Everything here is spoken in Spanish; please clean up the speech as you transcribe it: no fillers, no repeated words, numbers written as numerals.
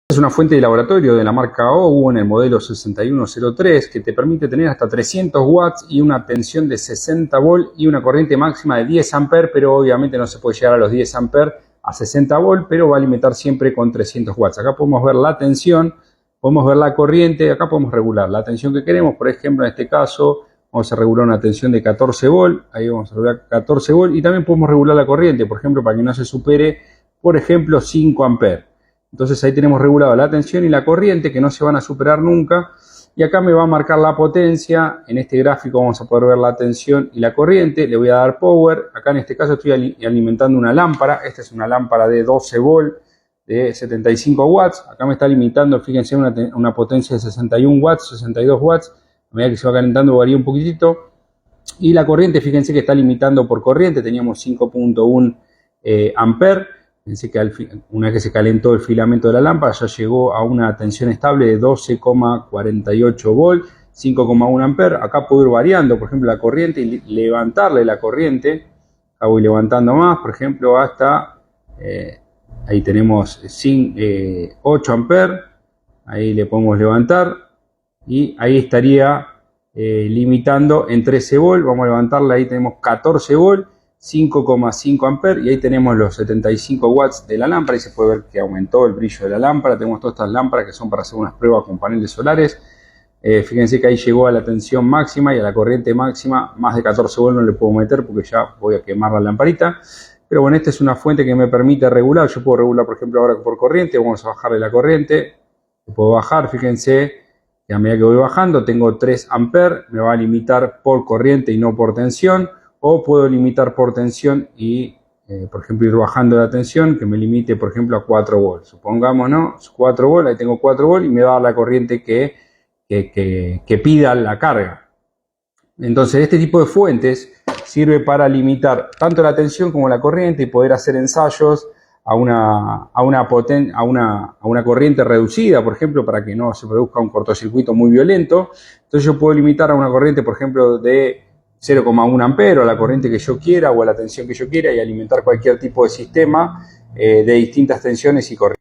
Es una fuente de laboratorio de la marca OU en el modelo 6103 que te permite tener hasta 300 watts y una tensión de 60 volt y una corriente máxima de 10 amperes, pero obviamente no se puede llegar a los 10 amperes a 60 volt, pero va a alimentar siempre con 300 watts. Acá podemos ver la tensión, podemos ver la corriente, acá podemos regular la tensión que queremos. Por ejemplo, en este caso vamos a regular una tensión de 14 volt, ahí vamos a regular 14 volt y también podemos regular la corriente, por ejemplo, para que no se supere, por ejemplo, 5 amperes. Entonces ahí tenemos regulado la tensión y la corriente que no se van a superar nunca. Y acá me va a marcar la potencia. En este gráfico vamos a poder ver la tensión y la corriente. Le voy a dar power. Acá en este caso estoy alimentando una lámpara. Esta es una lámpara de 12 volt de 75 watts. Acá me está limitando, fíjense, una potencia de 61 watts, 62 watts. A medida que se va calentando varía un poquitito. Y la corriente, fíjense que está limitando por corriente. Teníamos 5.1 amperes. Fíjense que una vez que se calentó el filamento de la lámpara ya llegó a una tensión estable de 12,48 volt, 5,1 amperes. Acá puedo ir variando, por ejemplo, la corriente y levantarle la corriente. Acá voy levantando más, por ejemplo, hasta, ahí tenemos 8 amperes. Ahí le podemos levantar y ahí estaría limitando en 13 volt. Vamos a levantarla, ahí tenemos 14 volt. 5,5 amperes y ahí tenemos los 75 watts de la lámpara y se puede ver que aumentó el brillo de la lámpara. Tenemos todas estas lámparas que son para hacer unas pruebas con paneles solares. Fíjense que ahí llegó a la tensión máxima y a la corriente máxima. Más de 14 volts no le puedo meter porque ya voy a quemar la lamparita. Pero bueno, esta es una fuente que me permite regular. Yo puedo regular, por ejemplo, ahora por corriente. Vamos a bajarle la corriente. Puedo bajar, fíjense que a medida que voy bajando tengo 3 amperes. Me va a limitar por corriente y no por tensión. O puedo limitar por tensión y, por ejemplo, ir bajando la tensión que me limite, por ejemplo, a 4 volts. Supongamos, ¿no? 4 volts, ahí tengo 4 volts y me va a dar la corriente que pida la carga. Entonces, este tipo de fuentes sirve para limitar tanto la tensión como la corriente y poder hacer ensayos a una corriente reducida, por ejemplo, para que no se produzca un cortocircuito muy violento. Entonces, yo puedo limitar a una corriente, por ejemplo, de 0,1 ampero a la corriente que yo quiera o a la tensión que yo quiera y alimentar cualquier tipo de sistema de distintas tensiones y corrientes.